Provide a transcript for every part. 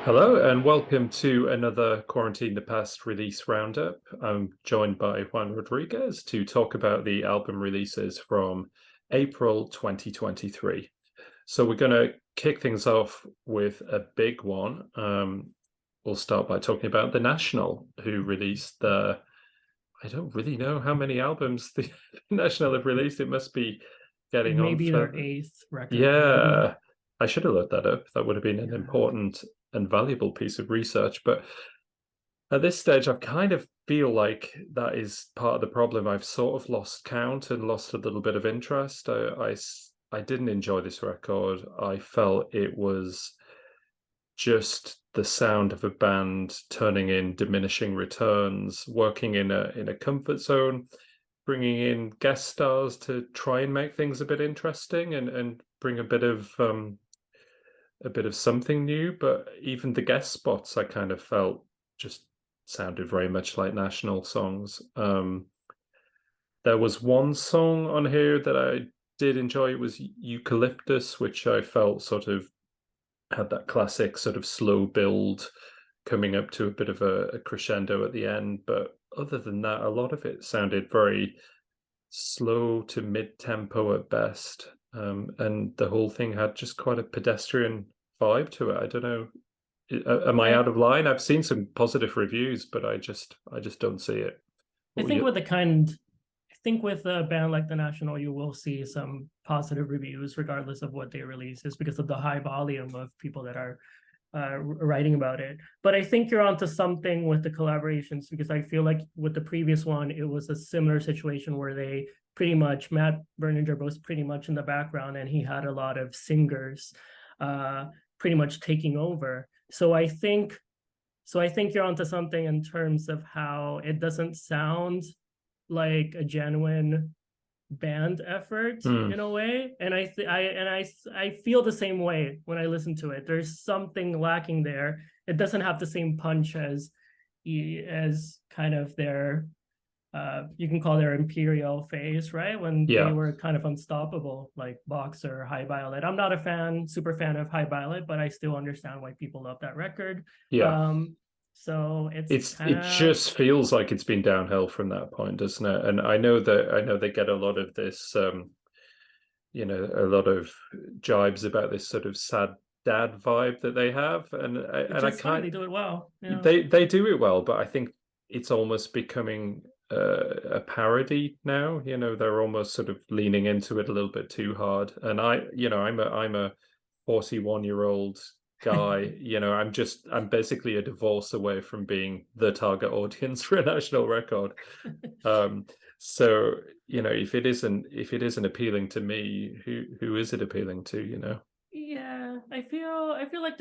Hello and welcome to another Quarantine the Past release roundup. I'm joined by Juan Rodriguez to talk about the album releases from April 2023. So we're going to kick things off with a big one. We'll start by talking about The National, who released I don't really know how many albums the National have released. It must be getting on Maybe for... their eighth record. Yeah, I should have looked that up. That would have been an Yeah. important and valuable piece of research. But at this stage, I kind of feel like that is part of the problem. I've sort of lost count and lost a little bit of interest. I didn't enjoy this record. I felt it was just the sound of a band turning in diminishing returns, working in a comfort zone, bringing in guest stars to try and make things a bit interesting and bring a bit of something new. But even the guest spots I kind of felt just sounded very much like National songs. There was one song on here that I did enjoy. It was Eucalyptus, which I felt sort of had that classic sort of slow build coming up to a bit of a crescendo at the end. But other than that, a lot of it sounded very slow to mid-tempo at best. And the whole thing had just quite a pedestrian vibe to it. I don't know. Am I out of line? I've seen some positive reviews, but I just don't see it. I think with a band like The National, you will see some positive reviews regardless of what they release, is because of the high volume of people that are writing about it. But I think you're onto something with the collaborations, because I feel like with the previous one, it was a similar situation where they pretty much, Matt Berninger was pretty much in the background and he had a lot of singers pretty much taking over. So I think you're onto something in terms of how it doesn't sound like a genuine band effort in a way, and I feel the same way when I listen to it. There's something lacking there. It doesn't have the same punch as kind of their you can call their Imperial phase, right? When they were kind of unstoppable, like Boxer, High Violet. I'm not super fan of High Violet, but I still understand why people love that record. So it just feels like it's been downhill from that point, doesn't it? And I know they get a lot of this, a lot of jibes about this sort of sad dad vibe that they have, and I kind they do it well. Yeah. They do it well, but I think it's almost becoming a parody now. They're almost sort of leaning into it a little bit too hard. And I'm a 41-year-old guy. I'm basically a divorce away from being the target audience for a National record. So if it isn't appealing to me, who is it appealing to? Yeah, I feel like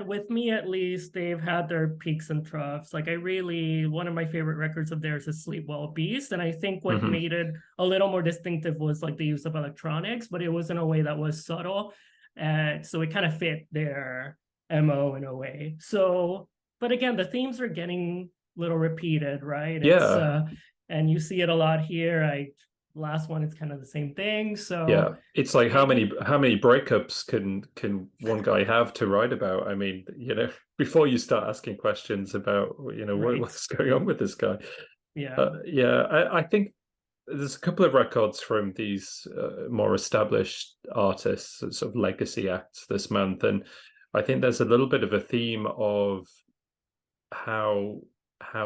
with me at least, they've had their peaks and troughs. Like one of my favorite records of theirs is Sleep Well Beast, and I think what made it a little more distinctive was like the use of electronics, but it was in a way that was subtle. So it kind of fit their MO in a way. So, but again, the themes are getting a little repeated, right? Yeah. And you see it a lot here. Last one, it's kind of the same thing. So yeah, it's like how many breakups can one guy have to write about? I mean, before you start asking questions about what's going on with this guy. I think there's a couple of records from these more established artists, sort of legacy acts this month, and I think there's a little bit of a theme of how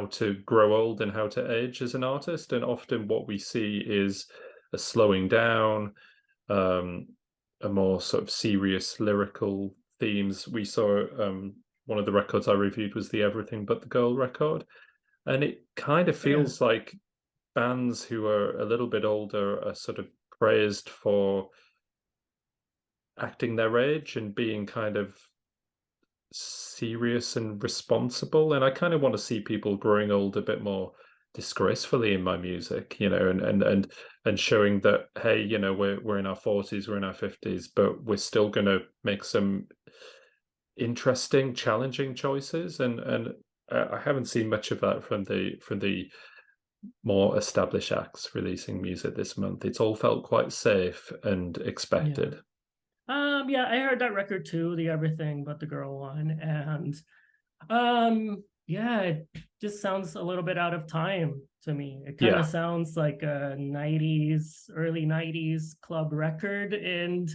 to grow old and how to age as an artist. And often what we see is a slowing down, a more sort of serious lyrical themes. We saw one of the records I reviewed was the Everything But the Girl record, and it kind of feels like bands who are a little bit older are sort of praised for acting their age and being kind of serious and responsible. And I kind of want to see people growing old a bit more disgracefully in my music, and showing that, hey, we're in our 40s, we're in our 50s, but we're still going to make some interesting, challenging choices. And I haven't seen much of that from the more established acts releasing music this month. It's all felt quite safe and expected. Yeah, I heard that record too, the Everything But the Girl one, and yeah, it just sounds a little bit out of time to me. It kind of sounds like a 90s, early 90s club record, and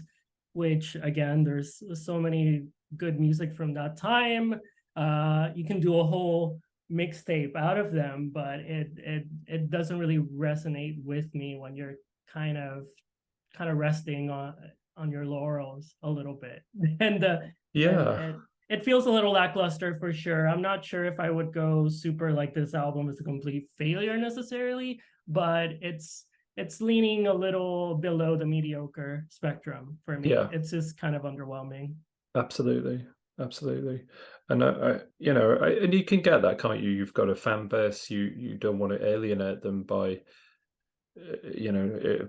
which again, there's so many good music from that time. You can do a whole mixtape out of them, but it doesn't really resonate with me when you're kind of resting on your laurels a little bit. And it feels a little lackluster for sure. I'm not sure if I would go super like this album is a complete failure necessarily, but it's leaning a little below the mediocre spectrum for me. It's just kind of underwhelming. Absolutely. And and you can get that, can't you? You've got a fan base. You don't want to alienate them by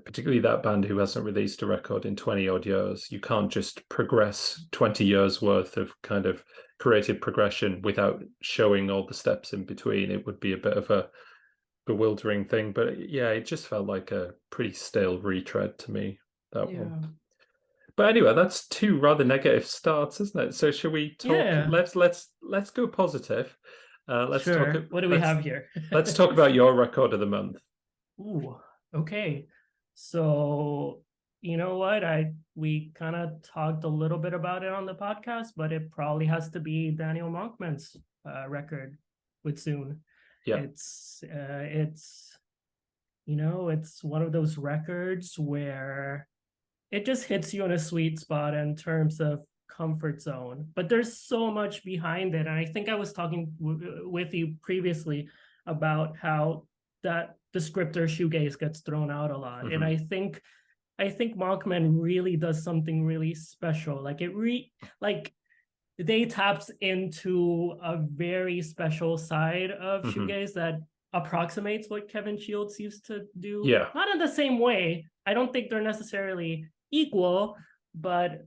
particularly that band who hasn't released a record in 20 odd years. You can't just progress 20 years worth of kind of creative progression without showing all the steps in between. It would be a bit of a bewildering thing, but it just felt like a pretty stale retread to me, that one. But anyway, that's two rather negative starts, isn't it? So shall we talk? Let's go positive. Let's talk. What do we have here? Let's talk about your record of the month. Ooh, okay. So you know what? We kind of talked a little bit about it on the podcast, but it probably has to be Daniel Monkman's record with Zoon. Yeah. It's it's one of those records where it just hits you in a sweet spot in terms of comfort zone, but there's so much behind it. And I think I was talking with you previously about how that descriptor shoegaze gets thrown out a lot. Mm-hmm. And I think Monkman really does something really special. Like they taps into a very special side of shoegaze that approximates what Kevin Shields used to do. Yeah. Not in the same way. I don't think they're necessarily equal, but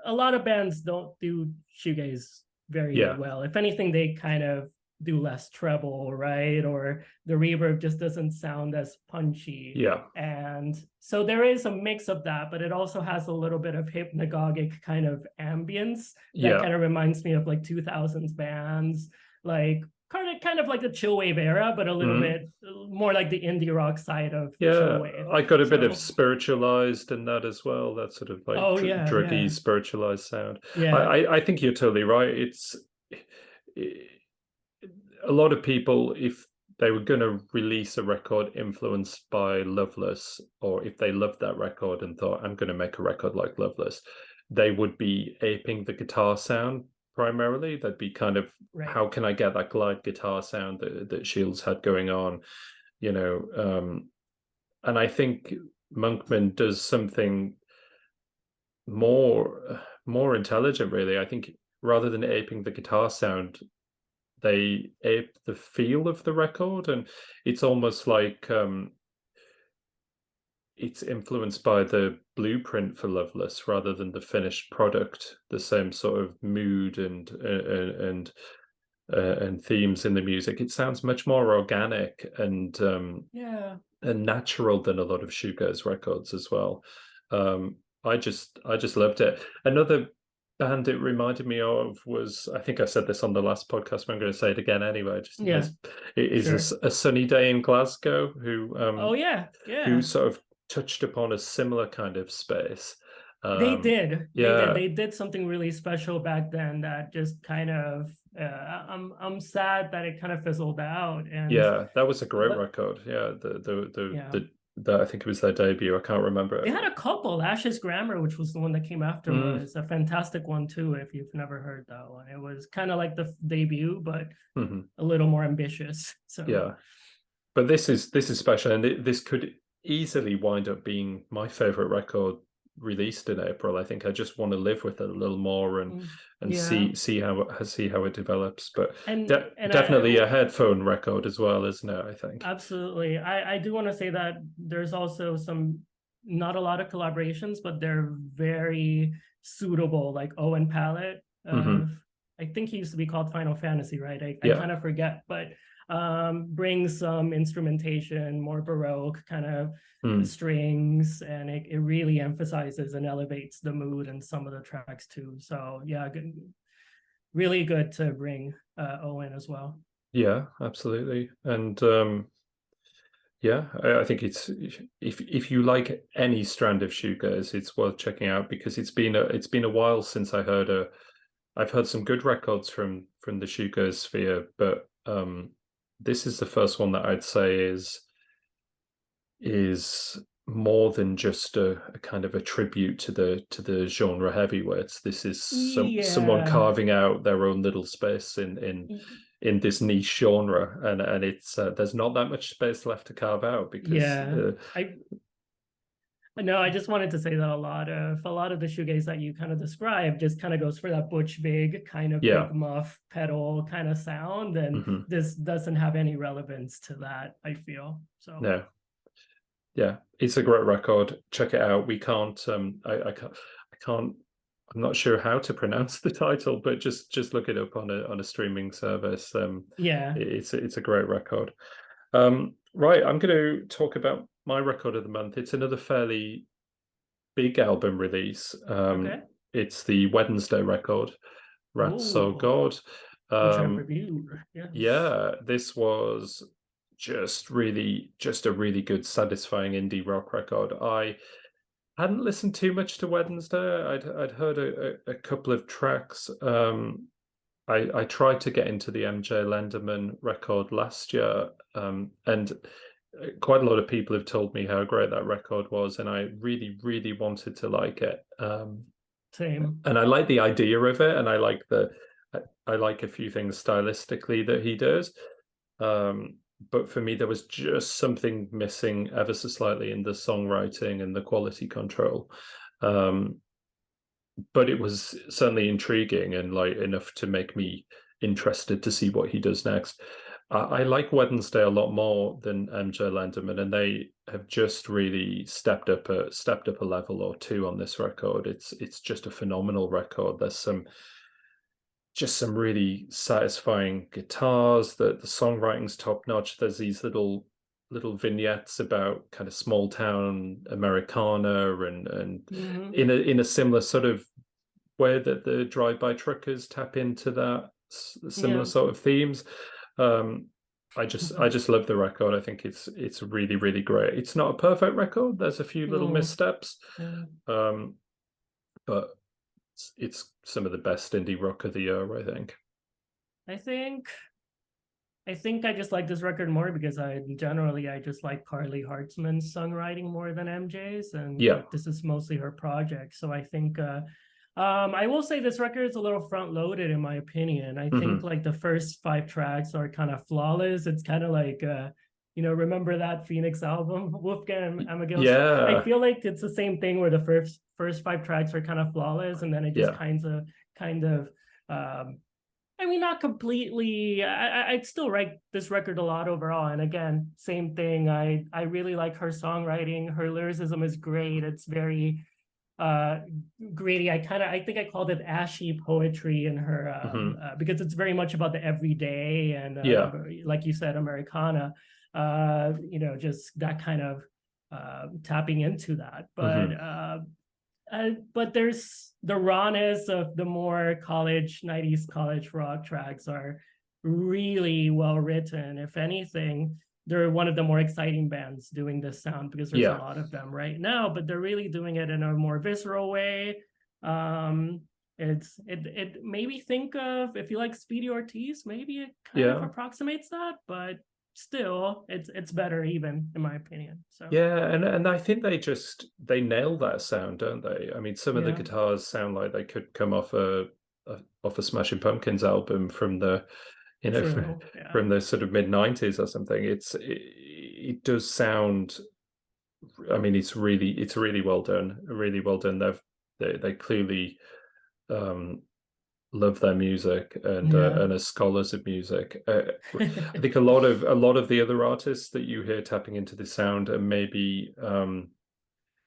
a lot of bands don't do shoegaze very well. If anything, they kind of do less treble, right? Or the reverb just doesn't sound as punchy. Yeah. And so there is a mix of that, but it also has a little bit of hypnagogic kind of ambience that kind of reminds me of like 2000s bands, like kind of like the chill wave era, but a little bit more like the indie rock side of chill wave. I got a bit of spiritualized in that as well. That sort of like druggy spiritualized sound. I think you're totally right. A lot of people, if they were going to release a record influenced by Loveless, or if they loved that record and thought, I'm going to make a record like Loveless, they would be aping the guitar sound primarily. They'd be kind of, how can I get that glide guitar sound that Shields had going on, and I think Monkman does something more intelligent, really. I think rather than aping the guitar sound, they ape the feel of the record, and it's almost like it's influenced by the blueprint for Loveless rather than the finished product. The same sort of mood and themes in the music. It sounds much more organic and natural than a lot of shoegaze records as well. I just loved it. Another band it reminded me of was, I think I said this on the last podcast, but I'm going to say it again anyway. It is a Sunny Day in Glasgow, who who sort of touched upon a similar kind of space. They did something really special back then that just kind of I'm sad that it kind of fizzled out. And that was a great record. I think it was their debut. I can't remember. They had a couple. Ash's Grammar, which was the one that came afterwards, a fantastic one too. If you've never heard that one, it was kind of like the debut, but a little more ambitious. So but this is special, and this could easily wind up being my favorite record released in April. I think I just want to live with it a little more and see how it develops. But definitely a headphone record as well, isn't it? I think absolutely. I do want to say that there's also not a lot of collaborations, but they're very suitable, like Owen Pallett. I think he used to be called Final Fantasy, right? I kind of forget, but brings some instrumentation, more Baroque kind of strings, and it really emphasizes and elevates the mood in some of the tracks too. So yeah, good, really good to bring Owen as well. Yeah, absolutely. And yeah, I think it's, if you like any strand of shoegaze, it's worth checking out, because it's been a while since I've heard some good records from the shoegaze sphere, but this is the first one that I'd say is more than just a kind of a tribute to the genre heavyweights. This is someone carving out their own little space in this niche genre, and it's there's not that much space left to carve out, because I just wanted to say that a lot of the shoegaze that you kind of described just kind of goes for that butch vig kind of big muff pedal kind of sound, and this doesn't have any relevance to that, I feel. So no. Yeah, it's a great record. Check it out. We can't I can't I'm not sure how to pronounce the title, but just look it up on a streaming service. It's a great record. Right, I'm going to talk about my record of the month. It's another fairly big album release. It's the Wednesday record, Rats So God. Which I reviewed. Yeah, this was just a really good, satisfying indie rock record. I hadn't listened too much to Wednesday. I'd heard a couple of tracks. I tried to get into the MJ Lenderman record last year, and quite a lot of people have told me how great that record was, and I really, really wanted to like it. Same. And I like the idea of it, and I like a few things stylistically that he does. But for me, there was just something missing ever so slightly in the songwriting and the quality control. But it was certainly intriguing and like enough to make me interested to see what he does next. I like Wednesday a lot more than MJ Lenderman, and they have just really stepped up a level or two on this record. It's just a phenomenal record. There's some really satisfying guitars. The songwriting's top notch. There's these little vignettes about kind of small town Americana, and in a similar sort of way that the drive-by truckers tap into that similar sort of themes. I just love the record. I think it's really, really great. It's not a perfect record. There's a few little missteps, but it's some of the best indie rock of the year, I think. I think I just like this record more because I just like Carly Hartzman's songwriting more than MJ's, and this is mostly her project. So I think I will say this record is a little front-loaded in my opinion. I think like the first 5 tracks are kind of flawless. It's kind of like remember that Phoenix album, Wolfgang Amadeus? I feel like it's the same thing where the first 5 tracks are kind of flawless, and then it just kind of I mean, not completely. I'd still like this record a lot overall. And again, same thing. I really like her songwriting. Her lyricism is great. It's very gritty. I think I called it ashy poetry in her because it's very much about the everyday and like you said, Americana. Just that kind of tapping into that. But there's the rawness of the more 90s college rock tracks are really well written. If anything, they're one of the more exciting bands doing this sound because there's a lot of them right now, but they're really doing it in a more visceral way. It made me think of, if you like Speedy Ortiz, maybe it kind of approximates that, but still it's better even in my opinion. So and I think they nail that sound, don't they? I mean, some of the guitars sound like they could come off a Smashing Pumpkins album from the from the sort of mid-90s or something. It does sound, I mean, it's really well done, they clearly love their music and are scholars of music. I think a lot of the other artists that you hear tapping into the sound, and maybe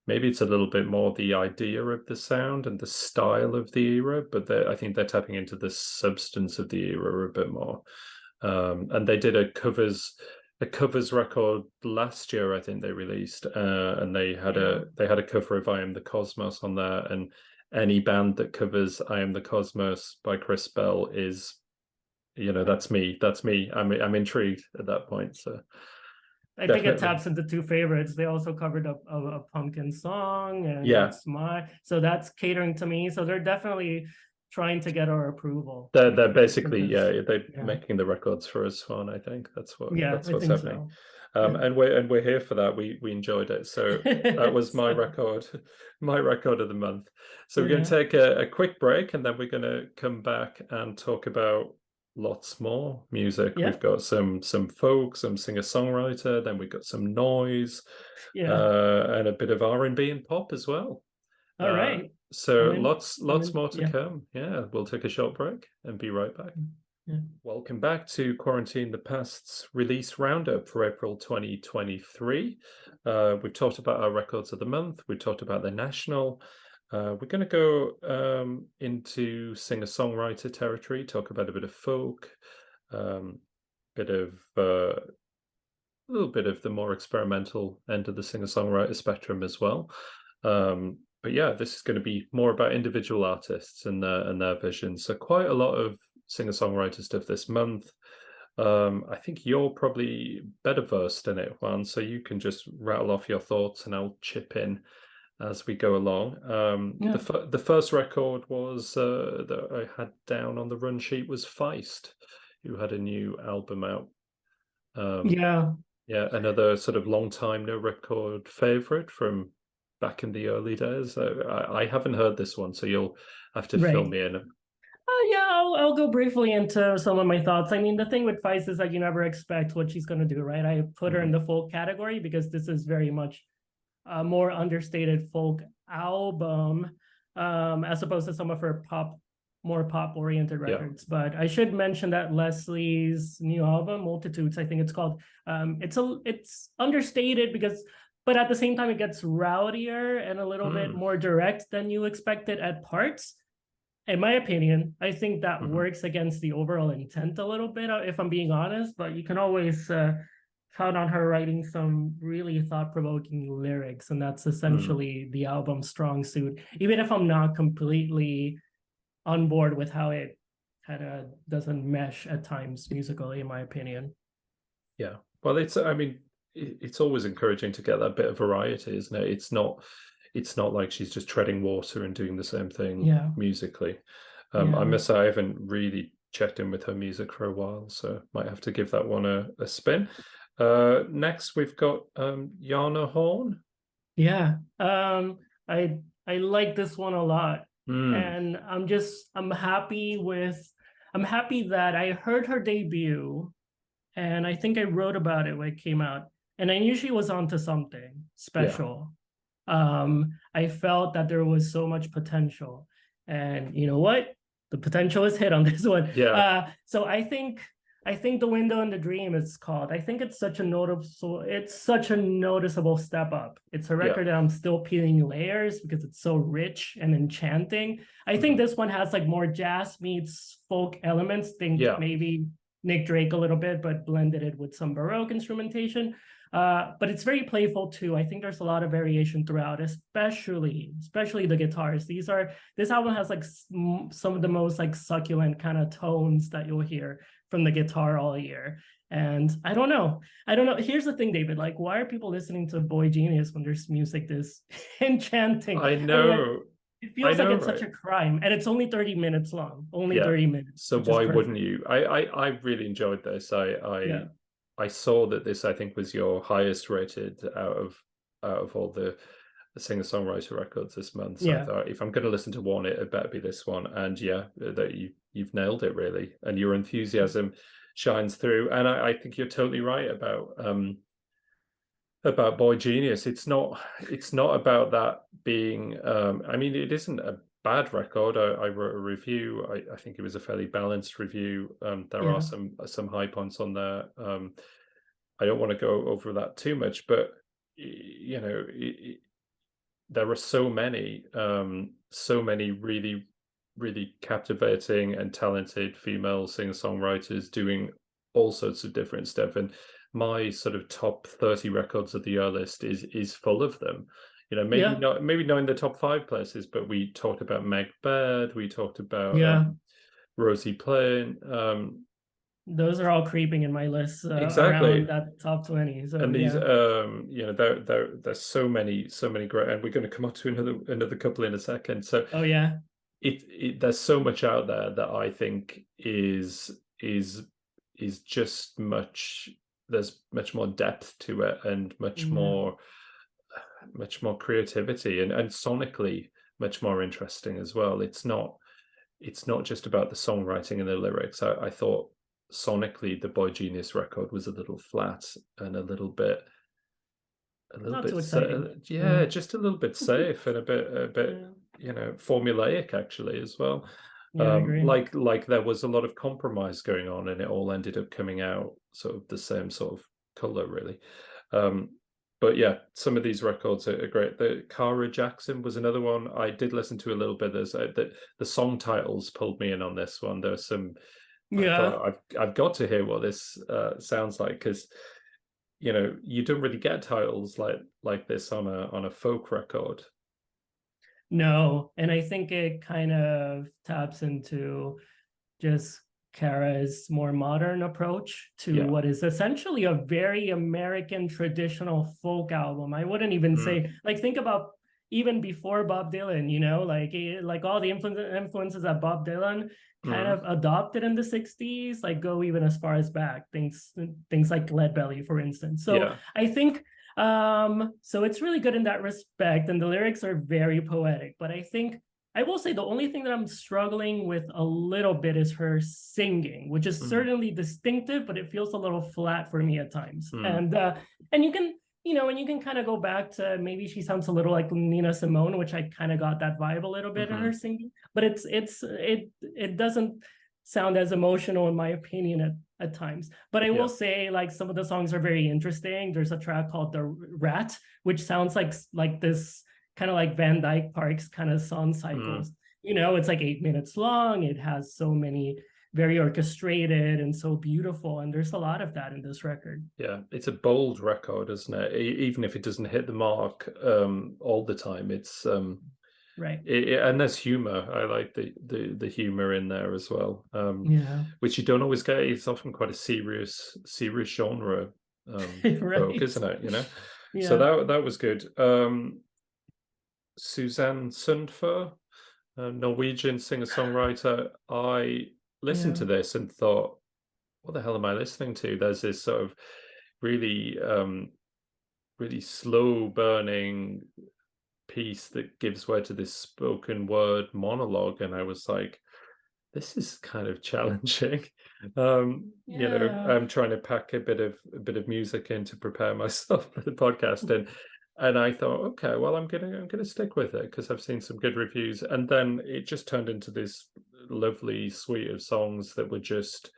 it's a little bit more the idea of the sound and the style of the era, but I think they're tapping into the substance of the era a bit more. And they did a covers record last year, I think they released, and they had a cover of I Am the Cosmos on there, and any band that covers I Am the Cosmos by Chris Bell is, that's me. I'm intrigued at that point. So I think it taps into two favorites. They also covered a pumpkin song, and so that's catering to me. So they're definitely trying to get our approval. They're basically they're making the records for us, Juan. I think that's what's happening. So. And we're here for that. We enjoyed it. So that was my record of the month. So we're going to take a quick break, and then we're going to come back and talk about lots more music. We've got some folk, some singer-songwriter, then we've got some noise, and a bit of R&B and pop as well. All right. So lots more to come. Yeah, we'll take a short break and be right back. Welcome back to Quarantine the Past's release roundup for April 2023. We've talked about our records of the month. We've talked about the national. We're going to go into singer-songwriter territory, talk about a bit of folk, a little bit of the more experimental end of the singer-songwriter spectrum as well. But yeah, this is going to be more about individual artists and their visions. So quite a lot of singer-songwriter stuff this month. I think you're probably better versed in it, Juan, so you can just rattle off your thoughts and I'll chip in as we go along. The first record was that I had down on the run sheet was Feist, who had a new album out. Another sort of long time No Ripcord favorite from back in the early days. I haven't heard this one, so you'll have to fill me in. I'll go briefly into some of my thoughts. I mean, the thing with Feist is that you never expect what she's going to do, right? I put her in the folk category because this is very much a more understated folk album, as opposed to some of her more pop-oriented records. But I should mention that Leslie's new album, Multitudes, I think it's called, it's understated but at the same time, it gets rowdier and a little bit more direct than you expected at parts. In my opinion, I think that works against the overall intent a little bit, if I'm being honest, but you can always count on her writing some really thought-provoking lyrics, and that's essentially the album's strong suit, even if I'm not completely on board with how it kind of doesn't mesh at times musically, in my opinion. Yeah, well, it's always encouraging to get that bit of variety, isn't it? It's not like she's just treading water and doing the same thing musically. I must say I haven't really checked in with her music for a while, so might have to give that one a spin. Next we've got Jana Horn. I like this one a lot, and I'm happy that I heard her debut, and I think I wrote about it when it came out, and I knew she was onto something special. I felt that there was so much potential, and you know what? The potential is hit on this one. So I think The Window and the Dream is called. I think it's such a noticeable step up. It's a record that I'm still peeling layers because it's so rich and enchanting. I think this one has like more jazz meets folk elements. Maybe Nick Drake a little bit, but blended it with some Baroque instrumentation. But it's very playful too. I think there's a lot of variation throughout, especially the guitars. This album has like some of the most like succulent kind of tones that you'll hear from the guitar all year. And I don't know. Here's the thing, David, like, why are people listening to Boy Genius when there's music this enchanting? I know. It feels like it's such a crime, and it's only 30 minutes long. 30 minutes. So why wouldn't you? I really enjoyed this. I saw that this, I think, was your highest rated out of all the singer-songwriter records this month. So I thought, if I'm going to listen to one, it better be this one. And that you've nailed it, really. And your enthusiasm shines through. And I think you're totally right about Boy Genius. It's not about that being. It isn't a bad record. I wrote a review. I think it was a fairly balanced review. There are some high points on there. I don't want to go over that too much, but there are so many really, really captivating and talented female singer-songwriters doing all sorts of different stuff. And my sort of top 30 records of the year list is full of them. You know, maybe not in the top 5 places, but we talked about Meg Baird, we talked about Rosie Plain. Those are all creeping in my list exactly around that top 20. So, and these, you know, there's so many great, and we're going to come up to another couple in a second. So, there's so much out there that I think is just much. There's much more depth to it, and much more creativity, and sonically much more interesting as well. It's not just about the songwriting and the lyrics. I thought sonically the Boy Genius record was a little flat and a little bit just a little bit safe and a bit you know, formulaic actually as well. I agree. Like there was a lot of compromise going on, and it all ended up coming out sort of the same sort of color really. But yeah, some of these records are great. The Cara Jackson was another one I did listen to a little bit. There's the song titles pulled me in on this one. There's some I thought, I've got to hear what this sounds like, because you know, you don't really get titles like this on a folk record. No, and I think it kind of taps into just Cara's more modern approach to what is essentially a very American traditional folk album. I wouldn't even say, like, think about even before Bob Dylan, you know, like all the influences that Bob Dylan kind of adopted in the 60s, like go even as far as back, things like Lead Belly, for instance. So I think so it's really good in that respect, and the lyrics are very poetic. But I think I will say the only thing that I'm struggling with a little bit is her singing, which is certainly distinctive, but it feels a little flat for me at times. And you can, you know, and you can kind of go back to maybe she sounds a little like Nina Simone, which I kind of got that vibe a little bit in her singing, but it doesn't sound as emotional in my opinion at times. But I will say, like, some of the songs are very interesting. There's a track called The Rat, which sounds like this kind of like Van Dyke Parks kind of song cycles. You know, it's like 8 minutes long. It has so many very orchestrated and so beautiful, and there's a lot of that in this record. Yeah, it's a bold record, isn't it? Even if it doesn't hit the mark all the time, it's right. And there's humor. I like the humor in there as well. Which you don't always get. It's often quite a serious genre folk, isn't it? You know. So that was good. Susanne Sundfør, Norwegian singer-songwriter. I listened to this and thought, what the hell am I listening to? There's this sort of really really slow burning piece that gives way to this spoken word monologue, and I was like, this is kind of challenging. You know, I'm trying to pack a bit of music in to prepare myself for the podcast, and I thought, okay, well, I'm gonna stick with it because I've seen some good reviews. And then it just turned into this lovely suite of songs that were just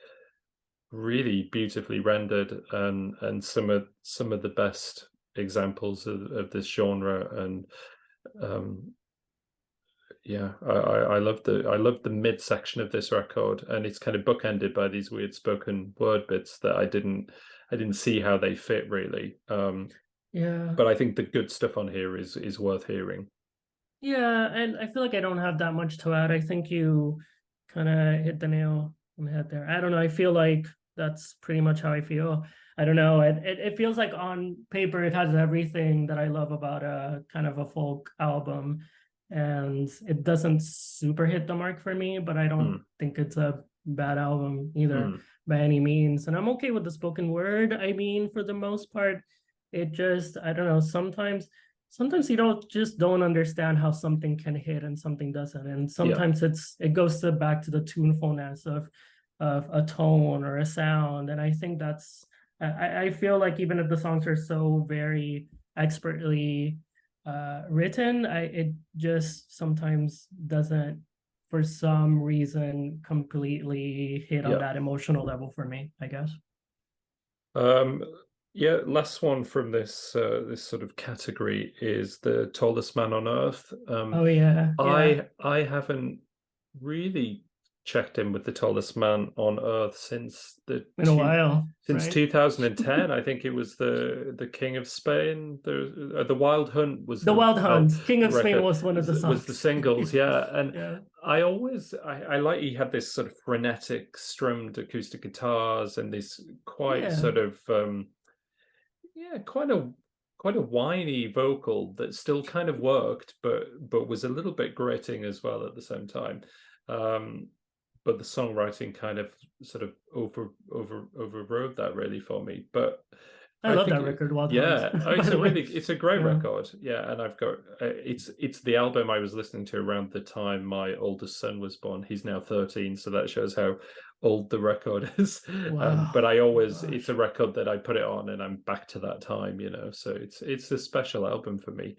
really beautifully rendered, and some of the best examples of this genre. And I love the mid section of this record, and it's kind of bookended by these weird spoken word bits that I didn't see how they fit really. But I think the good stuff on here is worth hearing. Yeah, and I feel like I don't have that much to add. I think you kind of hit the nail on the head there. I don't know. I feel like that's pretty much how I feel. I don't know. It feels like on paper it has everything that I love about a kind of a folk album, and it doesn't super hit the mark for me, but I don't think it's a bad album either by any means. And I'm okay with the spoken word. I mean, for the most part, it just, I don't know, sometimes you don't understand how something can hit and something doesn't. And sometimes it goes back to the tunefulness of a tone or a sound. And I think I feel like even if the songs are so very expertly written, it just sometimes doesn't, for some reason, completely hit on that emotional level for me, I guess. Last one from this this sort of category is The Tallest Man on Earth. I haven't really checked in with the tallest man on Earth since in a while, since right? 2010. I think it was the King of Spain. The Wild Hunt was the Wild Hunt. King of Spain record, was one of the songs. Was the singles, yeah. And yeah. I like he had this sort of frenetic strummed acoustic guitars and this quite sort of quite a whiny vocal that still kind of worked, but was a little bit grating as well at the same time. But the songwriting kind of sort of overrode that really for me. But I love that record. Wild Hunt, it's a great record. Yeah, and I've got it's the album I was listening to around the time my oldest son was born. He's now 13, so that shows how old the record is. Wow. But I always it's a record that I put it on and I'm back to that time, you know. So it's a special album for me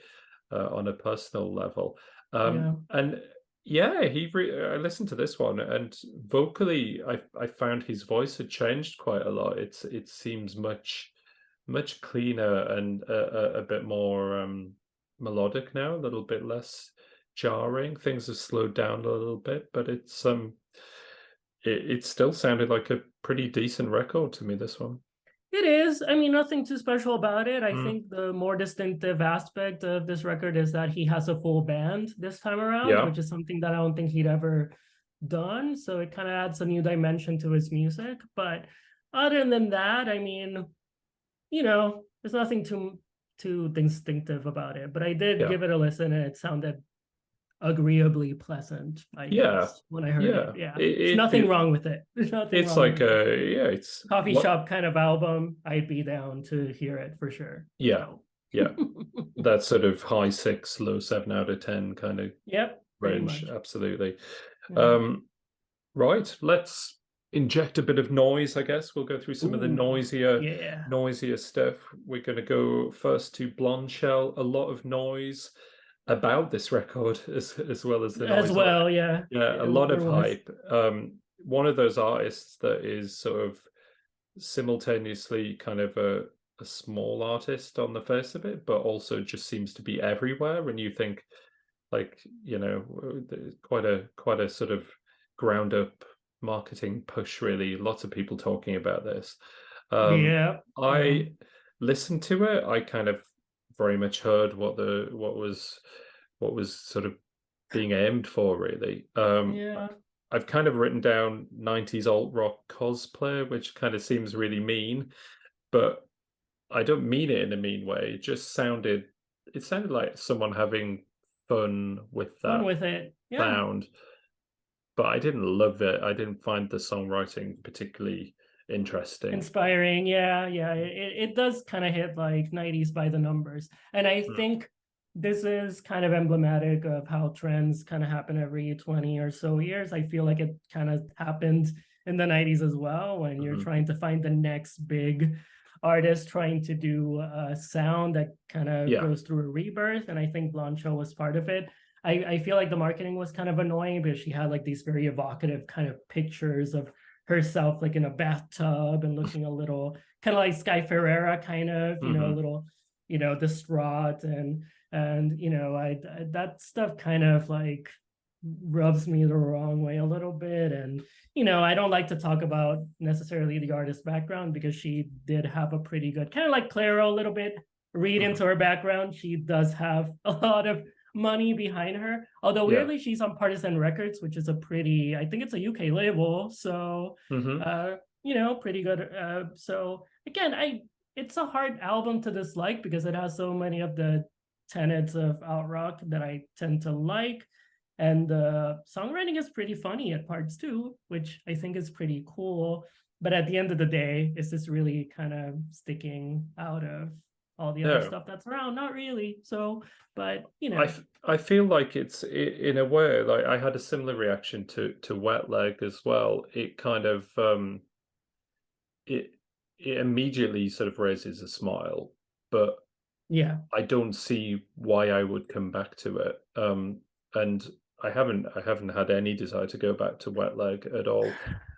on a personal level. And yeah, I listened to this one, and vocally, I found his voice had changed quite a lot. It seems much cleaner and a bit more melodic now, a little bit less jarring. Things have slowed down a little bit, but it still sounded like a pretty decent record to me, this one. It is. I mean, nothing too special about it. I think the more distinctive aspect of this record is that he has a full band this time around, which is something that I don't think he'd ever done. So it kind of adds a new dimension to his music. But other than that, I mean, you know, there's nothing too distinctive about it. But I did give it a listen, and it sounded agreeably pleasant, I guess, when I heard it. Yeah, there's nothing wrong with it. There's nothing it's wrong like it's coffee shop kind of album. I'd be down to hear it for sure. Yeah, that sort of high 6, low 7 out of 10 kind of range. Absolutely. Right, let's inject a bit of noise, I guess. We'll go through some of the noisier stuff. We're going to go first to Blondshell. A lot of noise about this record as well as the noise. A lot of hype. One of those artists that is sort of simultaneously kind of a small artist on the face of it, but also just seems to be everywhere. And you think, like, you know, quite a sort of ground up marketing push, really. Lots of people talking about this. I listened to it. I kind of very much heard what was sort of being aimed for, really. I've kind of written down 90s alt rock cosplay, which kind of seems really mean, but I don't mean it in a mean way. It sounded like someone having fun with that sound, but I didn't love it. I didn't find the songwriting particularly inspiring. It does kind of hit like 90s by the numbers, and I think this is kind of emblematic of how trends kind of happen every 20 or so years. I feel like it kind of happened in the 90s as well, when you're trying to find the next big artist trying to do a sound that kind of goes through a rebirth. And I think Blondshell was part of it. I feel like the marketing was kind of annoying because she had like these very evocative kind of pictures of herself like in a bathtub and looking a little kind of like Sky Ferreira kind of, you know, a little, you know, distraught, and you know, that stuff kind of like rubs me the wrong way a little bit. And you know, I don't like to talk about necessarily the artist's background, because she did have a pretty good, kind of like Clara a little bit, read into her background. She does have a lot of money behind her, although weirdly she's on Partisan Records, which is a pretty, I think it's a UK label, so you know, pretty good. So again, it's a hard album to dislike because it has so many of the tenets of alt rock that I tend to like, and the songwriting is pretty funny at parts too, which I think is pretty cool. But at the end of the day, is this really kind of sticking out of all the other stuff that's around? Not really. So, but you know, I feel like it's in a way, like I had a similar reaction to Wet Leg as well. It kind of it immediately sort of raises a smile, but I don't see why I would come back to it. And I haven't had any desire to go back to Wet Leg at all.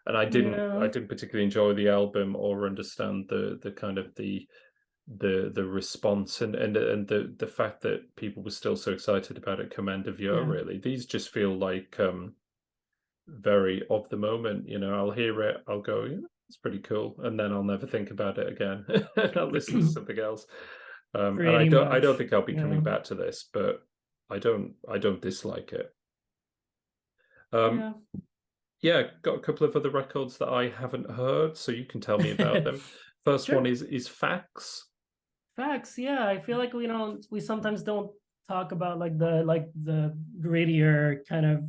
And I didn't particularly enjoy the album or understand the kind of the response and the fact that people were still so excited about it come end of year. Really, these just feel like very of the moment. You know, I'll hear it, I'll go, yeah, it's pretty cool, and then I'll never think about it again. I'll listen to something else. And I don't think I'll be coming back to this, but I don't dislike it. Yeah, got a couple of other records that I haven't heard, so you can tell me about them. First one is Facts. Facts, yeah. I feel like we sometimes don't talk about like the grittier kind of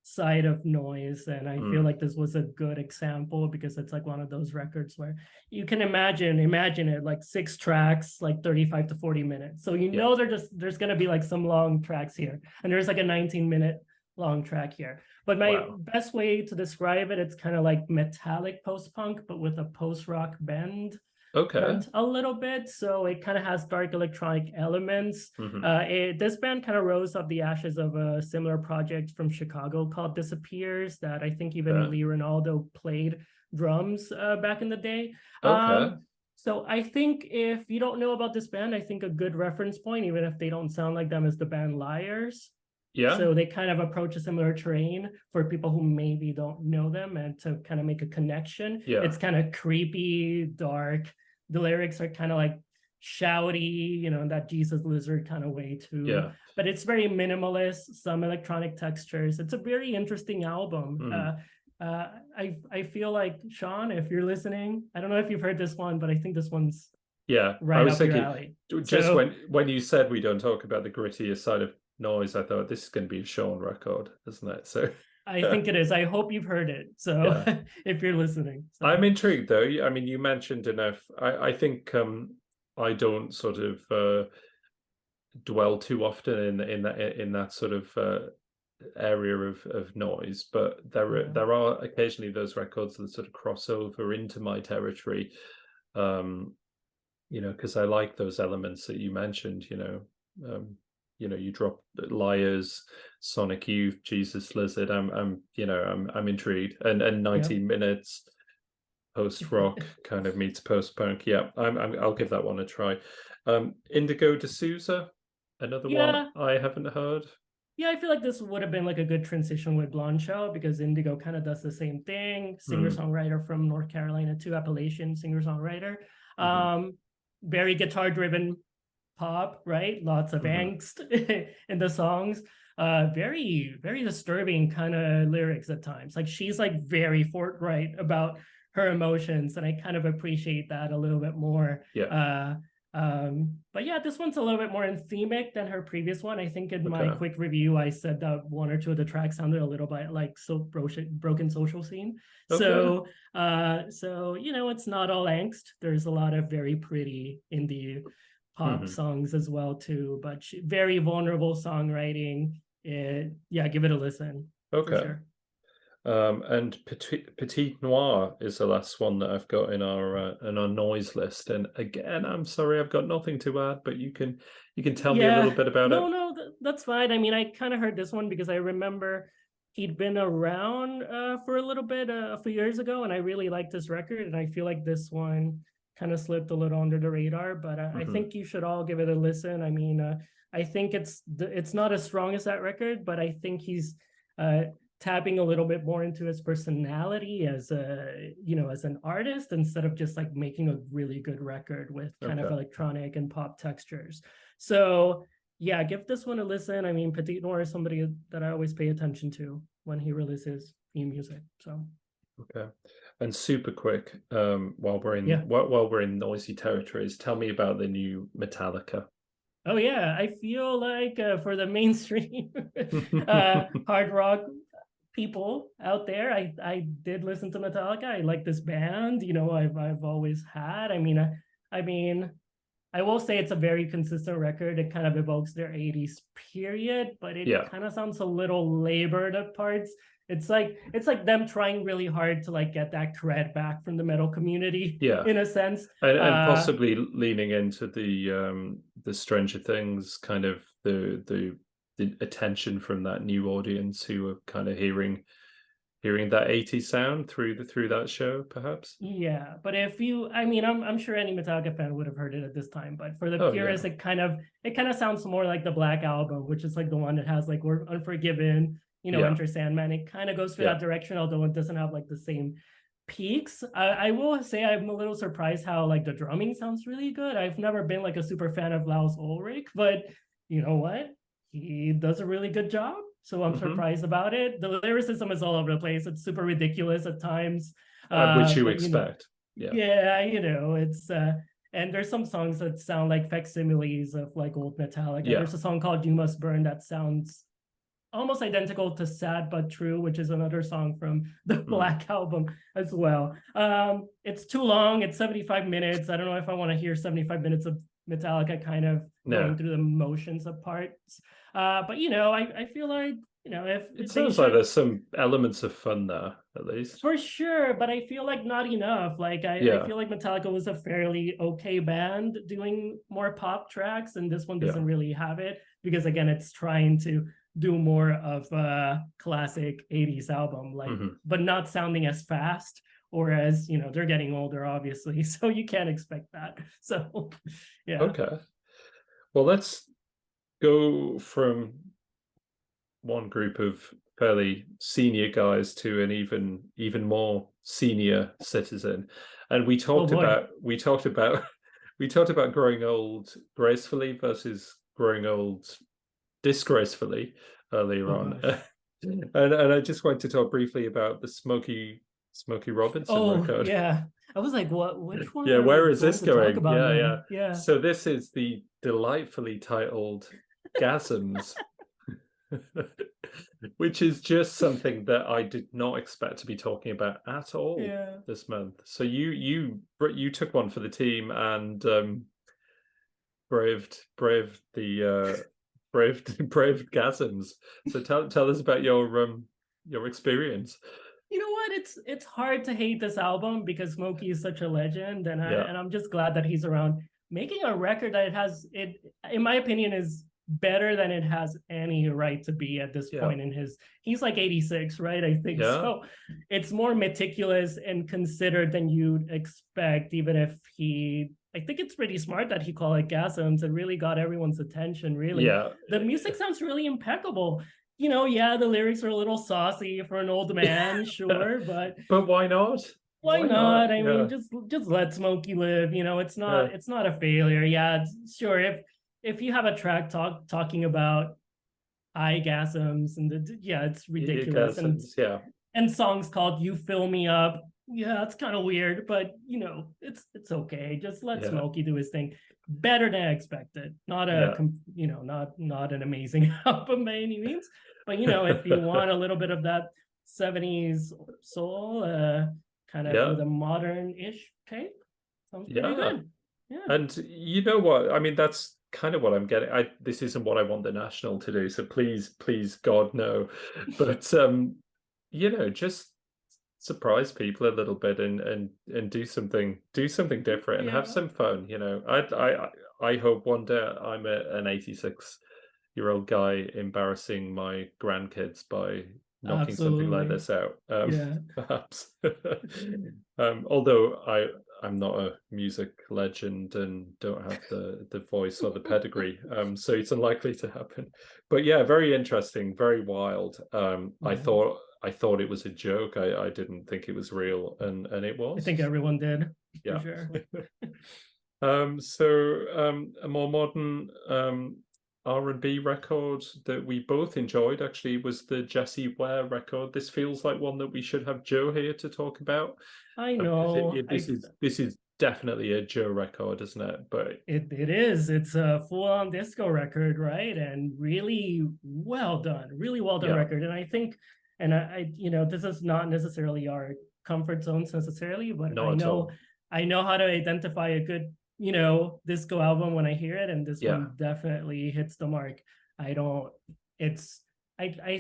side of noise, and I feel like this was a good example because it's like one of those records where you can imagine it like 6 tracks, like 35 to 40 minutes. So know there's gonna be like some long tracks here, and there's like a 19-minute long track here. But my best way to describe it, it's kind of like metallic post-punk, but with a post-rock bend. A little bit, so it kind of has dark electronic elements. This band kind of rose up the ashes of a similar project from Chicago called Disappears that I think even Lee Ronaldo played drums back in the day. So I think if you don't know about this band, I think a good reference point, even if they don't sound like them, is the band Liars. So they kind of approach a similar terrain for people who maybe don't know them, and to kind of make a connection. It's kind of creepy, dark. The lyrics are kind of like shouty, in that Jesus Lizard kind of way too. But it's very minimalist, some electronic textures. It's a very interesting album. I feel like, Sean, if you're listening, I don't know if you've heard this one, but I think this one's right I was up thinking, your alley. Just when you said we don't talk about the grittier side of noise, I thought this is going to be a Sean record, isn't it? So I think it is. I hope you've heard it. So if you're listening. I'm intrigued though. I mean, you mentioned enough. I think I don't sort of dwell too often in that sort of area of noise, but there are occasionally those records that sort of cross over into my territory. Because I like those elements that you mentioned, you drop Liars, Sonic Youth, Jesus Lizard. I'm intrigued, and 19 minutes post rock kind of meets post punk. I'll give that one a try. Indigo De Souza, another one I haven't heard. I feel like this would have been like a good transition with Blondshell, because Indigo kind of does the same thing. Singer-songwriter from North Carolina, to Appalachian singer-songwriter. Very guitar-driven pop, right? Lots of angst in the songs. Very, very disturbing kind of lyrics at times. Like, she's like very forthright about her emotions, and I kind of appreciate that a little bit more. But this one's a little bit more anthemic than her previous one. I think in my quick review, I said that one or two of the tracks sounded a little bit like Broken Social Scene. So it's not all angst. There's a lot of very pretty indie pop songs as well too, but very vulnerable songwriting. Give it a listen. For sure. And Petite Noir is the last one that I've got in our noise list. And again, I'm sorry, I've got nothing to add, but you can tell me a little bit about it. No, that's fine. I mean, I kind of heard this one because I remember he'd been around for a little bit a few years ago, and I really liked this record, and I feel like this one kind of slipped a little under the radar, but I think you should all give it a listen. I mean, I think it's not as strong as that record, but I think he's tapping a little bit more into his personality as an artist, instead of just like making a really good record with kind of electronic and pop textures. So give this one a listen. I mean, Petite Noir is somebody that I always pay attention to when he releases new music. So and super quick, while we're in noisy territories, tell me about the new Metallica. Oh yeah, I feel like for the mainstream hard rock people out there, I did listen to Metallica. I like this band. I've always had. I mean, I will say it's a very consistent record. It kind of evokes their 80s period, but it kind of sounds a little labored at parts. It's like them trying really hard to like get that cred back from the metal community, in a sense, and possibly leaning into the Stranger Things kind of the attention from that new audience who are kind of hearing that 80s sound through that show, perhaps. But if I'm sure any Metallica fan would have heard it at this time, but for the purists, it kind of sounds more like the Black Album, which is like the one that has like Unforgiven Enter Sandman. It kind of goes for that direction, although it doesn't have like the same peaks. I will say I'm a little surprised how like the drumming sounds really good. I've never been like a super fan of Lars Ulrich, but you know what? He does a really good job. So I'm surprised about it. The lyricism is all over the place. It's super ridiculous at times. Which you expect. It's and there's some songs that sound like facsimiles of like old Metallica. There's a song called You Must Burn that sounds almost identical to Sad But True, which is another song from the Black album as well. It's too long. It's 75 minutes. I don't know if I want to hear 75 minutes of Metallica kind of going through the motions of parts. But I feel like, if it sounds like there's some elements of fun there, at least. For sure, but I feel like not enough. Like I feel like Metallica was a fairly okay band doing more pop tracks, and this one doesn't really have it, because again, it's trying to do more of a classic 80s album, like but not sounding as fast, or as they're getting older, obviously, so you can't expect that. So okay, well, let's go from one group of fairly senior guys to an even more senior citizen, and we talked about growing old gracefully versus growing old disgracefully earlier on. and I just wanted to talk briefly about the Smokey Robinson record. I was like, what, which one? Where is this going? So this is the delightfully titled GASMS, which is just something that I did not expect to be talking about at all this month. So you took one for the team and braved GASMS. So tell us about your experience. You know what? It's hard to hate this album because Smokey is such a legend, and I'm just glad that he's around making a record that in my opinion, is better than it has any right to be at this point in he's like 86, right? I think so. It's more meticulous and considered than you'd expect, even if I think it's pretty smart that he called it GASMS. It really got everyone's attention, really. The music sounds really impeccable. The lyrics are a little saucy for an old man, sure, but why not? Why not? I mean, just let Smokey live. It's not a failure. Sure. If you have a track talking about GASMS and it's ridiculous, and songs called "You Fill Me Up." It's kind of weird, but it's okay. Just let Smokey do his thing. Better than I expected. Not not an amazing album by any means, but if you want a little bit of that 70s soul, kind of with a modern-ish take, sounds pretty good. And you know what? I mean, that's kind of what I'm getting. This isn't what I want the National to do, so please, God, no. But just surprise people a little bit and do something different and have some fun. I hope one day I'm an 86-year-old guy embarrassing my grandkids by knocking something like this out. Perhaps. Although I'm not a music legend and don't have the voice or the pedigree, so it's unlikely to happen. But very interesting, very wild. I thought it was a joke. I didn't think it was real, and it was. I think everyone did. For sure. So a more modern R&B record that we both enjoyed actually was the Jessie Ware record. This feels like one that we should have Joe here to talk about. I know. This is definitely a Joe record, isn't it? But it is. It's a full-on disco record, right? And really well done record. And I think, and I this is not necessarily our comfort zones necessarily, but I know how to identify a good disco album when I hear it, and this one definitely hits the mark. I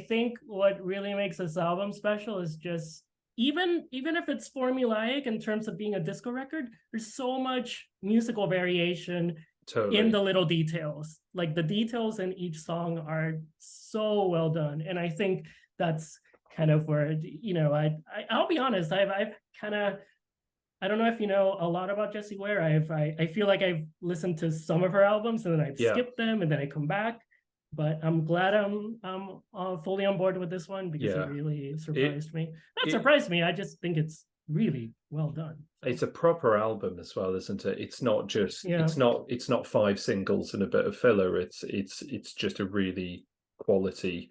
think what really makes this album special is just even if it's formulaic in terms of being a disco record, there's so much musical variation in the little details. Like the details in each song are so well done, and I think that's kind of where I'll be honest, I've kind of, I don't know if you know a lot about Jessie Ware. I feel like I've listened to some of her albums and then I've skipped them and then I come back. but I'm glad I'm fully on board with this one because it really surprised me. Not surprised me. I just think it's really well done. It's a proper album as well, isn't it? It's not just it's not 5 singles and a bit of filler. It's just a really quality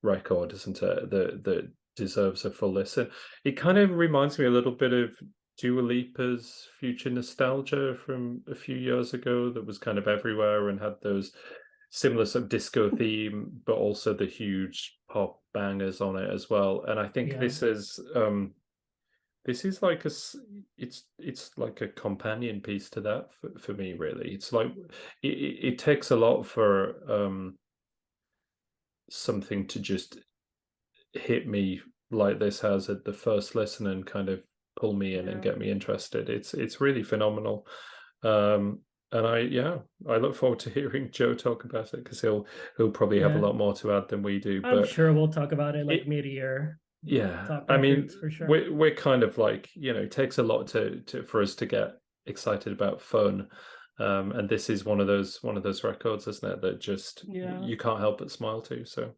record, isn't it? That deserves a full listen. It kind of reminds me a little bit of Dua Lipa's Future Nostalgia from a few years ago, that was kind of everywhere and had those similar sort of disco theme, but also the huge pop bangers on it as well. And I think this is like it's like a companion piece to that for me, really. It's like it takes a lot for something to just hit me like this has at the first listen and kind of pull me in and get me interested. It's really phenomenal. And I look forward to hearing Joe talk about it, because he'll probably have a lot more to add than we do. I'm sure we'll talk about it like mid-year. Yeah, I mean, for sure. We're kind of like, it takes a lot for us to get excited about fun, and this is one of those records, isn't it, that just you can't help but smile to. So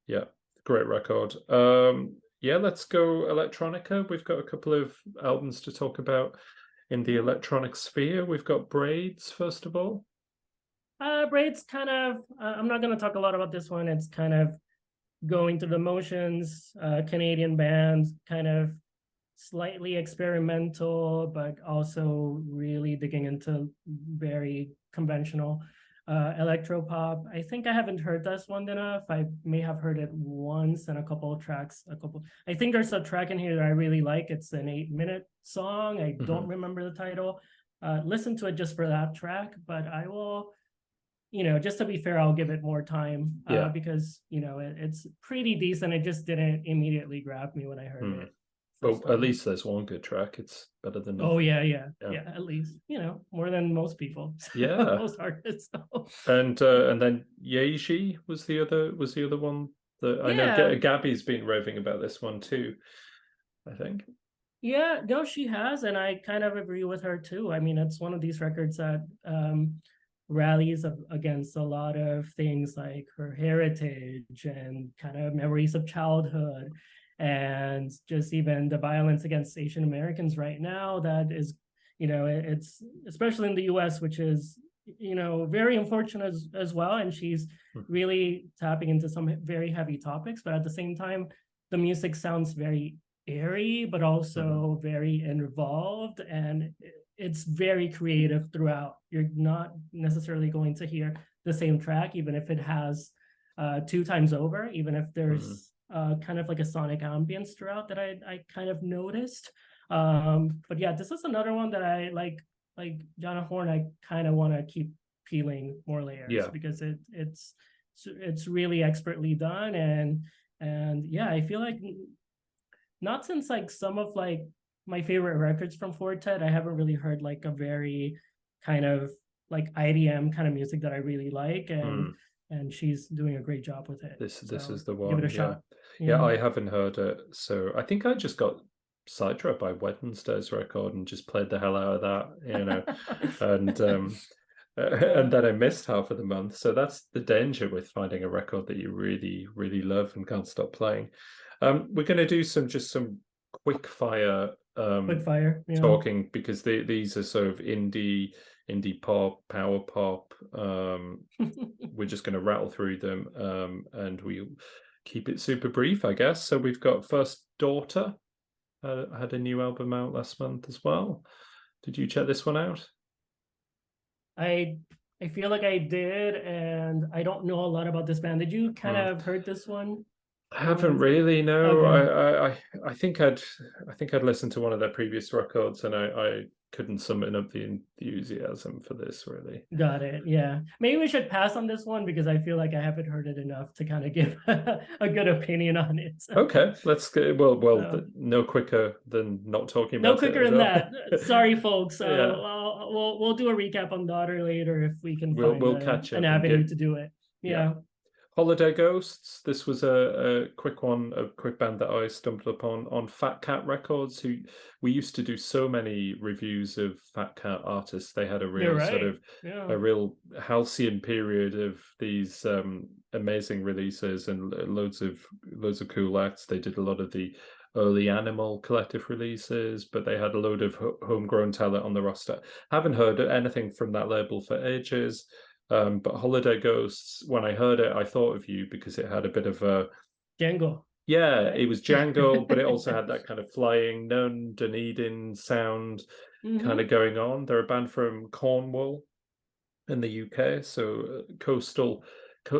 yeah, great record. Let's go electronica. We've got a couple of albums to talk about in the electronic sphere. We've got Braids, first of all. Braids kind of, I'm not going to talk a lot about this one. It's kind of going through the motions, Canadian band, kind of slightly experimental, but also really digging into very conventional electropop. I think I haven't heard this one enough. I may have heard it once in a couple of tracks. I think there's a track in here that I really like. It's an 8-minute song. I don't remember the title. Listen to it just for that track, but I will, just to be fair, I'll give it more time because, it's pretty decent. It just didn't immediately grab me when I heard it. But at least there's one good track. It's better than nothing. Oh yeah. At least, more than most people. Yeah, most artists. So. And then Yaeji was the other one that I know Gabby's been raving about this one too, I think. Yeah, no, she has, and I kind of agree with her too. I mean, it's one of these records that rallies against a lot of things like her heritage and kind of memories of childhood, and just even the violence against Asian Americans right now that is, it's especially in the US, which is, very unfortunate as well. And she's really tapping into some very heavy topics, but at the same time, the music sounds very airy, but also very involved, and it's very creative throughout. You're not necessarily going to hear the same track, even if it has 2 times over, even if there's kind of like a sonic ambience throughout that I kind of noticed. But yeah, this is another one that I like Jana Horn. I kind of want to keep peeling more layers because it's really expertly done, and yeah, I feel like not since like some of like my favorite records from Fortet, I haven't really heard like a very kind of like IDM kind of music that I really like, and she's doing a great job with it. This is the one. Give it a shot. Yeah, I haven't heard it, so I think I just got sidetracked by Wednesday's record and just played the hell out of that, and then I missed half of the month. So that's the danger with finding a record that you really, really love and can't stop playing. We're going to do some quick fire talking, because these are sort of indie pop, power pop. We're just going to rattle through them, and we keep it super brief, I guess. So we've got first Daughter, had a new album out last month as well. Did you check this one out? I feel like I did, and I don't know a lot about this band. Did you kind of heard this one? I haven't really, no. Okay. I think I'd listened to one of their previous records, and I couldn't summon up the enthusiasm for this, really. Got it. Yeah, maybe we should pass on this one because I feel like I haven't heard it enough to kind of give a good opinion on it. So. Okay, let's go. Well, no quicker than not talking about it. No quicker than that. Sorry, folks. We'll do a recap on Daughter later if we can find we'll catch up an avenue to do it. Yeah. Holiday Ghosts. This was a quick band that I stumbled upon on Fat Cat Records. Who we used to do so many reviews of Fat Cat artists. They had a real sort of a real halcyon period of these amazing releases and loads of cool acts. They did a lot of the early Animal Collective releases, but they had a load of homegrown talent on the roster. Haven't heard anything from that label for ages. But Holiday Ghosts, when I heard it, I thought of you because it had a bit of a Django. Yeah, it was Django, but it also had that kind of flying nun, Dunedin sound kind of going on. They're a band from Cornwall in the UK, so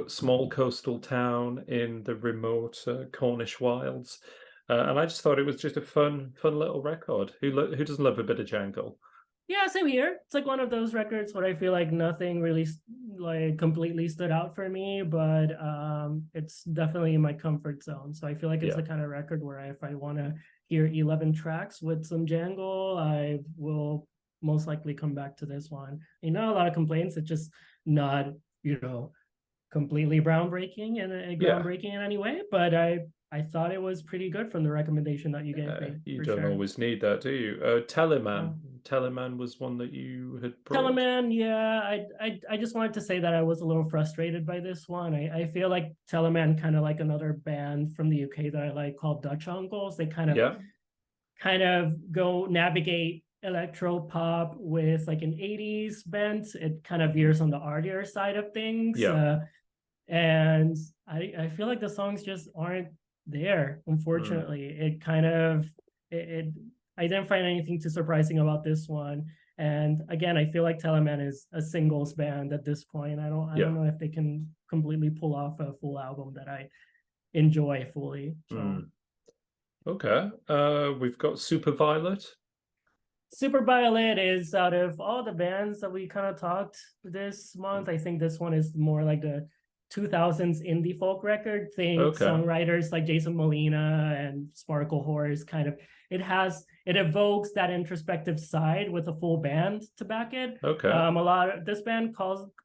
small coastal town in the remote Cornish wilds. And I just thought it was just a fun little record. Who doesn't love a bit of Django? Yeah, same here. It's like one of those records where I feel like nothing really like completely stood out for me, but it's definitely in my comfort zone. So I feel like it's the kind of record where if I want to hear 11 tracks with some Django, I will most likely come back to this one. A lot of complaints. It's just not, completely groundbreaking in any way, but I thought it was pretty good from the recommendation that you gave me. You don't always need that, do you? Teleman. Teleman was one that you had brought. Teleman, yeah. I just wanted to say that I was a little frustrated by this one. I feel like Teleman, kind of like another band from the UK that I like called Dutch Uncles. They kind of go navigate electro pop with like an 80s bent. It kind of veers on the artier side of things. And I feel like the songs just aren't there, unfortunately. It kind of I didn't find anything too surprising about this one. And again, I feel like Teleman is a singles band at this point. I don't know if they can completely pull off a full album that I enjoy fully. So. Okay. We've got Superviolet. Superviolet is, out of all the bands that we kind of talked this month, I think this one is more like the 2000s indie folk record thing. Songwriters like Jason Molina and Sparkle Horse it evokes that introspective side with a full band to back it. This band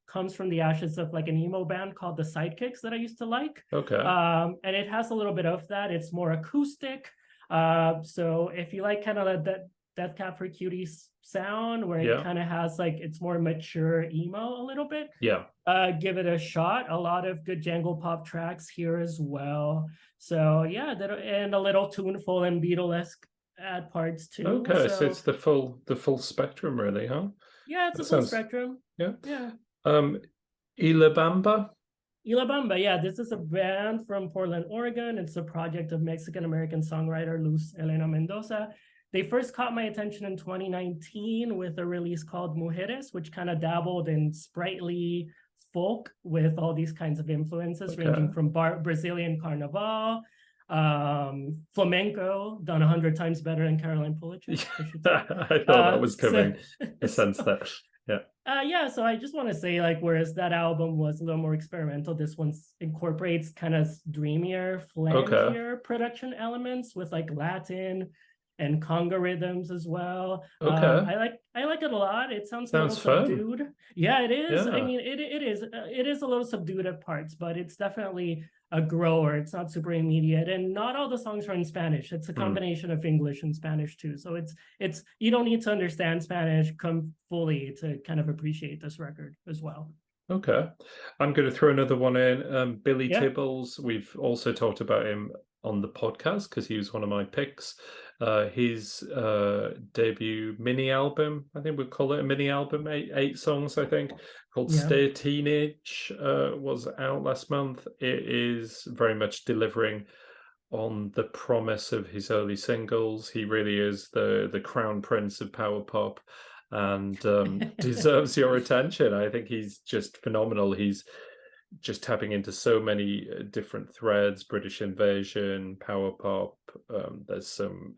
comes from the ashes of like an emo band called the Sidekicks that I used to like. And it has a little bit of that. It's more acoustic. So if you like kind of that Death Cab for Cuties sound, where it kind of has like, it's more mature emo a little bit, give it a shot. A lot of good Django pop tracks here as well. So and a little tuneful and Beatlesque at parts too. So it's the full spectrum, really, huh? Yeah, it's a full spectrum. Bamba. Bamba, this is a band from Portland, Oregon. It's a project of Mexican-American songwriter Luz Elena Mendoza. They first caught my attention in 2019 with a release called Mujeres, which kind of dabbled in sprightly folk with all these kinds of influences, ranging from Brazilian carnival, flamenco, done 100 times better than Caroline Polachek. I thought that was coming. I sense that. So I just want to say, like, whereas that album was a little more experimental, this one incorporates kind of dreamier, flangier production elements with like Latin and conga rhythms as well. I like it a lot. It sounds a little subdued. Fun. Yeah, it is. I mean, it is a little subdued at parts, but it's definitely a grower. It's not super immediate, and not all the songs are in Spanish. It's a combination of English and Spanish too. So it's you don't need to understand Spanish fully to kind of appreciate this record as well. Okay, I'm going to throw another one in. Billy Tibbals. We've also talked about him on the podcast because he was one of my picks. His debut mini album, I think we'll call it a mini album, eight songs, I think, called Stay Teenage, was out last month. It is very much delivering on the promise of his early singles. He really is the crown prince of power pop, and deserves your attention. I think he's just phenomenal. He's just tapping into so many different threads: British Invasion, power pop. There's some,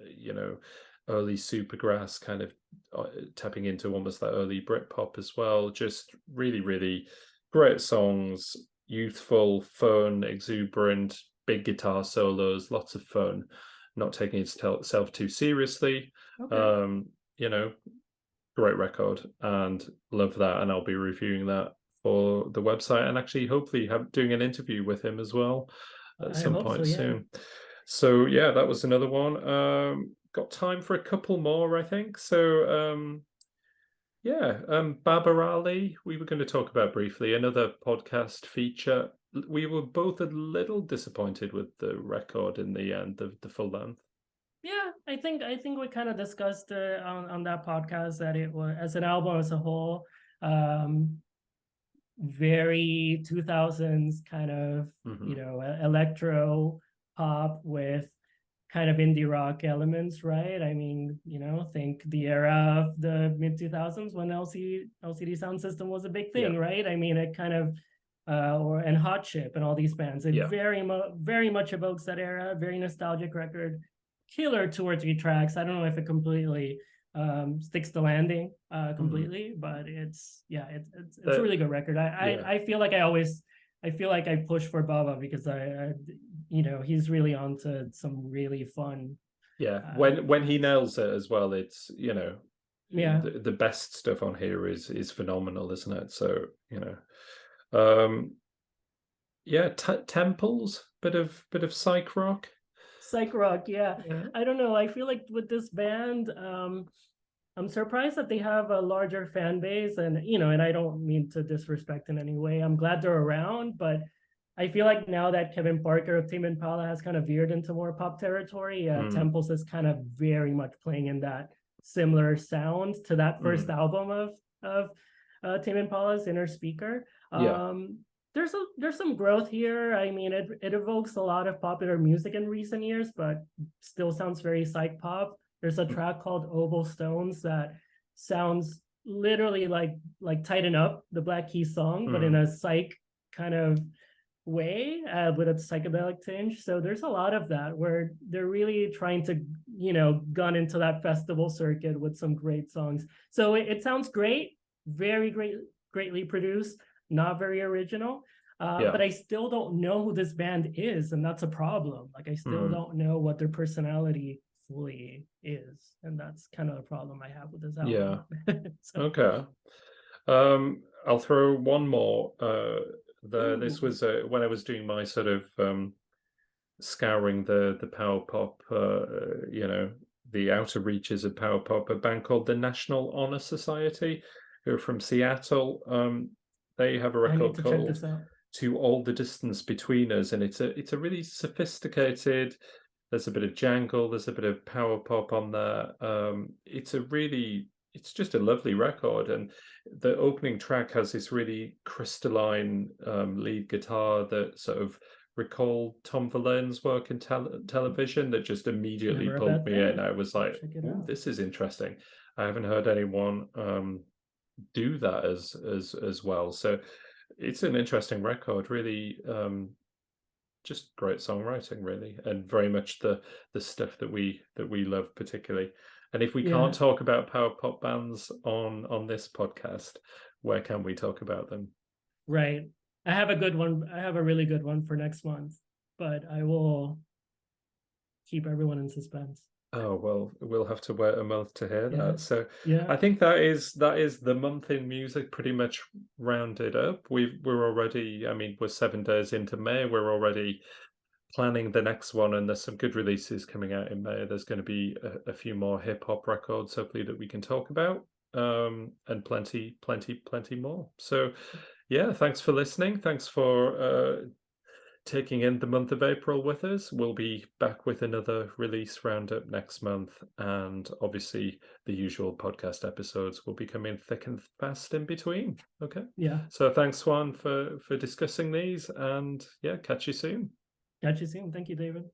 early Supergrass kind of tapping into almost that early Britpop as well. Just really, really great songs. Youthful, fun, exuberant, big guitar solos, lots of fun. Not taking itself too seriously. Great record, and love that. And I'll be reviewing that the website, and actually hopefully doing an interview with him as well at some point soon. So yeah, that was another one. Got time for a couple more, I think. So Babarali, we were going to talk about briefly, another podcast feature. We were both a little disappointed with the record in the end, the full length. Yeah, I think we kind of discussed on that podcast that it was, as an album as a whole, very 2000s kind of, electro pop with kind of indie rock elements, right? I mean, think the era of the mid 2000s when LCD Sound System was a big thing, right? I mean, it kind of and Hot Chip and all these bands, it very much evokes that era. Very nostalgic record, killer 2 or 3 tracks. I don't know if it completely sticks the landing completely, but it's a really good record. I feel like I push for Baba because I he's really onto some really fun. Yeah, when he nails it as well, it's the best stuff on here is phenomenal, isn't it? So Temples, bit of psych rock. Psych rock, yeah. I don't know. I feel like with this band, I'm surprised that they have a larger fan base, and and I don't mean to disrespect in any way. I'm glad they're around, but I feel like now that Kevin Parker of Tame Impala has kind of veered into more pop territory, Temples is kind of very much playing in that similar sound to that first album of Tame Impala's Inner Speaker. There's some growth here. I mean, it evokes a lot of popular music in recent years, but still sounds very psych pop. There's a track called Oval Stones that sounds literally like Tighten Up, the Black Keys song, but in a psych kind of way with a psychedelic tinge. So there's a lot of that where they're really trying to gun into that festival circuit with some great songs. So it sounds great, very greatly produced, not very original, but I still don't know who this band is, and that's a problem. Like, I still don't know what their personality fully is, and that's kind of the problem I have with this album. Okay. I'll throw one more. This was when I was doing my sort of scouring the power pop, the outer reaches of power pop. A band called the National Honor Society, who are from Seattle. They have a record called "To All the Distance Between Us," and it's a really sophisticated. There's a bit of jangle. There's a bit of power pop on there. It's just a lovely record, and the opening track has this really crystalline lead guitar that sort of recalled Tom Verlaine's work in television. That just immediately pulled me in. I was like, "This is interesting." I haven't heard anyone do that as well. So it's an interesting record. Really, just great songwriting, really, and very much the stuff that we love particularly. And if we can't talk about power pop bands on this podcast, where can we talk about them? Right. I have a good one. I have a really good one for next month, but I will keep everyone in suspense. Oh, well, we'll have to wait a month to hear that. So I think that is the month in music pretty much rounded up. We're already, I mean, we're 7 days into May. We're already planning the next one, and there's some good releases coming out in May. There's going to be a few more hip hop records, hopefully, that we can talk about, and plenty more. So yeah, thanks for listening. Thanks for taking in the month of April with us. We'll be back with another release roundup next month, and obviously the usual podcast episodes will be coming thick and fast in between. Okay. Yeah. So thanks, Juan, for discussing these, and catch you soon. Catch you soon. Thank you, David.